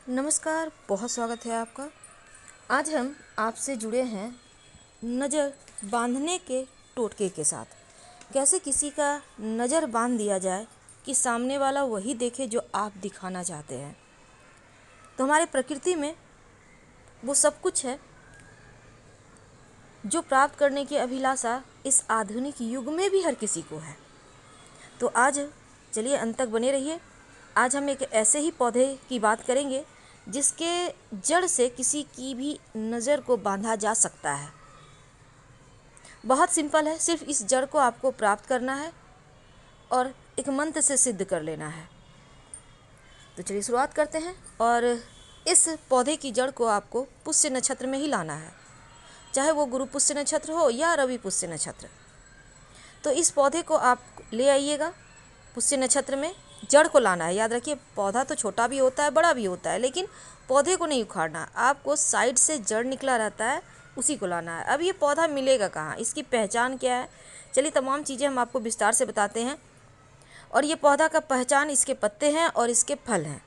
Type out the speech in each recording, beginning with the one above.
नमस्कार, बहुत स्वागत है आपका। आज हम आपसे जुड़े हैं नज़र बांधने के टोटके के साथ। कैसे किसी का नज़र बांध दिया जाए कि सामने वाला वही देखे जो आप दिखाना चाहते हैं। तो हमारे प्रकृति में वो सब कुछ है जो प्राप्त करने की अभिलाषा इस आधुनिक युग में भी हर किसी को है। तो आज चलिए अंत तक बने रहिए। आज हम एक ऐसे ही पौधे की बात करेंगे जिसके जड़ से किसी की भी नज़र को बांधा जा सकता है। बहुत सिंपल है, सिर्फ इस जड़ को आपको प्राप्त करना है और एक मंत्र से सिद्ध कर लेना है। तो चलिए शुरुआत करते हैं। और इस पौधे की जड़ को आपको पुष्य नक्षत्र में ही लाना है, चाहे वो गुरु पुष्य नक्षत्र हो या रवि पुष्य नक्षत्र। तो इस पौधे को आप ले आइएगा पुष्य नक्षत्र में, जड़ को लाना है। याद रखिए, पौधा तो छोटा भी होता है, बड़ा भी होता है, लेकिन पौधे को नहीं उखाड़ना। आपको साइड से जड़ निकला रहता है, उसी को लाना है। अब ये पौधा मिलेगा कहाँ, इसकी पहचान क्या है, चलिए तमाम चीज़ें हम आपको विस्तार से बताते हैं। और ये पौधा का पहचान इसके पत्ते हैं और इसके फल हैं।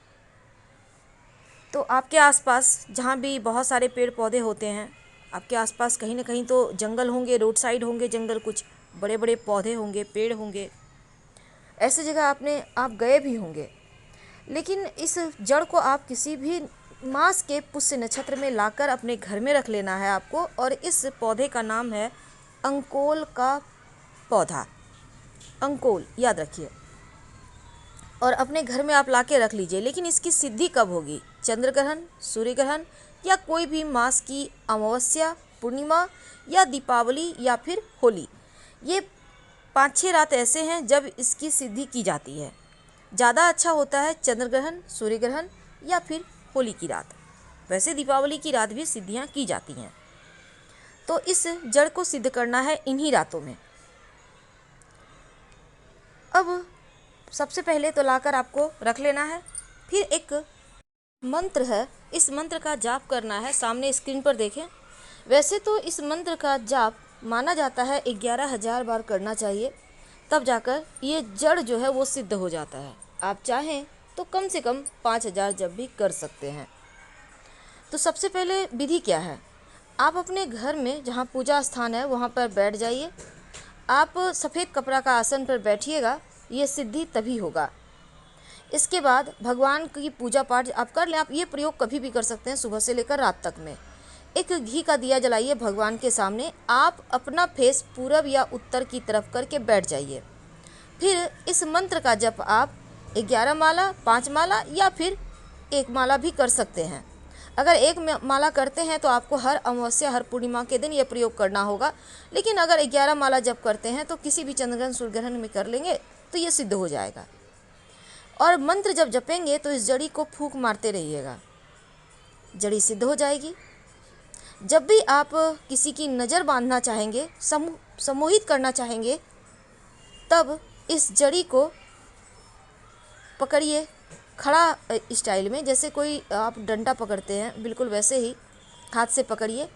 तो आपके आसपास जहाँ भी बहुत सारे पेड़ पौधे होते हैं, आपके आसपास कहीं ना कहीं तो जंगल होंगे, रोड साइड होंगे जंगल, कुछ बड़े बड़े पौधे होंगे, पेड़ होंगे, ऐसी जगह आप गए भी होंगे। लेकिन इस जड़ को आप किसी भी मास के पुष्य नक्षत्र में लाकर अपने घर में रख लेना है आपको। और इस पौधे का नाम है अंकोल का पौधा, अंकोल, याद रखिए। और अपने घर में आप लाके रख लीजिए। लेकिन इसकी सिद्धि कब होगी? चंद्र ग्रहण, सूर्य ग्रहण या कोई भी मास की अमावस्या, पूर्णिमा या दीपावली या फिर होली। ये 5-6 रात ऐसे हैं जब इसकी सिद्धि की जाती है। ज़्यादा अच्छा होता है चंद्र ग्रहण, सूर्य ग्रहण या फिर होली की रात। वैसे दीपावली की रात भी सिद्धियां की जाती हैं। तो इस जड़ को सिद्ध करना है इन्हीं रातों में। अब सबसे पहले तो लाकर आपको रख लेना है। फिर एक मंत्र है, इस मंत्र का जाप करना है। सामने स्क्रीन पर देखें। वैसे तो इस मंत्र का जाप माना जाता है 11,000 बार करना चाहिए, तब जाकर ये जड़ जो है वो सिद्ध हो जाता है। आप चाहें तो कम से कम 5,000 जब भी कर सकते हैं। तो सबसे पहले विधि क्या है? आप अपने घर में जहाँ पूजा स्थान है वहाँ पर बैठ जाइए। आप सफ़ेद कपड़ा का आसन पर बैठिएगा, ये सिद्धि तभी होगा। इसके बाद भगवान की पूजा पाठ आप कर लें। आप ये प्रयोग कभी भी कर सकते हैं, सुबह से लेकर रात तक में। एक घी का दिया जलाइए भगवान के सामने। आप अपना फेस पूरब या उत्तर की तरफ करके बैठ जाइए। फिर इस मंत्र का जप आप 11 माला, 5 माला या फिर 1 माला भी कर सकते हैं। अगर 1 माला करते हैं तो आपको हर अमावस्या, हर पूर्णिमा के दिन ये प्रयोग करना होगा। लेकिन अगर 11 माला जप करते हैं तो किसी भी चंद्रग्रहण, सूर्य ग्रहण में कर लेंगे तो ये सिद्ध हो जाएगा। और मंत्र जब जपेंगे तो इस जड़ी को फूंक मारते रहिएगा, जड़ी सिद्ध हो जाएगी। जब भी आप किसी की नज़र बांधना चाहेंगे, सम्मोहित करना चाहेंगे, तब इस जड़ी को पकड़िए खड़ा स्टाइल में, जैसे कोई आप डंडा पकड़ते हैं, बिल्कुल वैसे ही हाथ से पकड़िए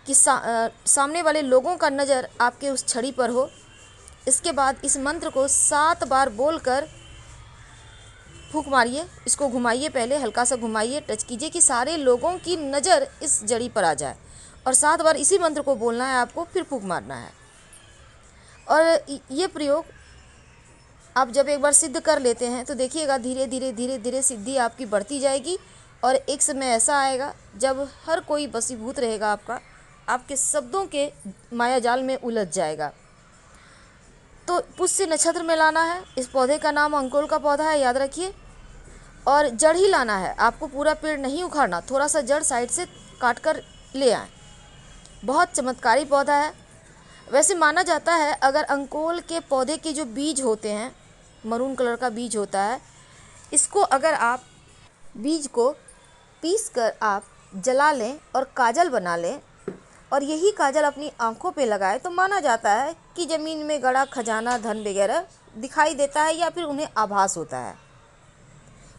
कि सामने वाले लोगों का नज़र आपके उस छड़ी पर हो। इसके बाद इस मंत्र को 7 बार बोलकर फूंक मारिए। इसको घुमाइए, पहले हल्का सा घुमाइए, टच कीजिए कि सारे लोगों की नज़र इस जड़ी पर आ जाए। और 7 बार इसी मंत्र को बोलना है आपको, फिर फूंक मारना है। और ये प्रयोग आप जब एक बार सिद्ध कर लेते हैं तो देखिएगा धीरे धीरे धीरे धीरे सिद्धि आपकी बढ़ती जाएगी। और एक समय ऐसा आएगा जब हर कोई वशीभूत रहेगा आपके शब्दों के मायाजाल में उलझ जाएगा। तो पुष्य नक्षत्र में लाना है। इस पौधे का नाम अंकोल का पौधा है, याद रखिए। और जड़ ही लाना है आपको, पूरा पेड़ नहीं उखाड़ना, थोड़ा सा जड़ साइड से काट कर ले आए। बहुत चमत्कारी पौधा है। वैसे माना जाता है अगर अंकोल के पौधे के जो बीज होते हैं, मरून कलर का बीज होता है, इसको अगर आप बीज को पीस कर आप जला लें और काजल बना लें और यही काजल अपनी आँखों पे लगाए तो माना जाता है कि ज़मीन में गड़ा खजाना, धन वगैरह दिखाई देता है या फिर उन्हें आभास होता है।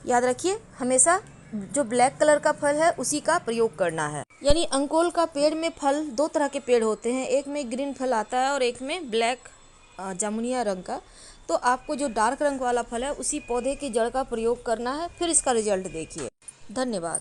याद रखिए, हमेशा जो ब्लैक कलर का फल है उसी का प्रयोग करना है। यानी अंकोल का पेड़ में फल 2 तरह के पेड़ होते हैं, एक में ग्रीन फल आता है और एक में ब्लैक जामुनिया रंग का। तो आपको जो डार्क रंग वाला फल है उसी पौधे की जड़ का प्रयोग करना है, फिर इसका रिजल्ट देखिए। धन्यवाद।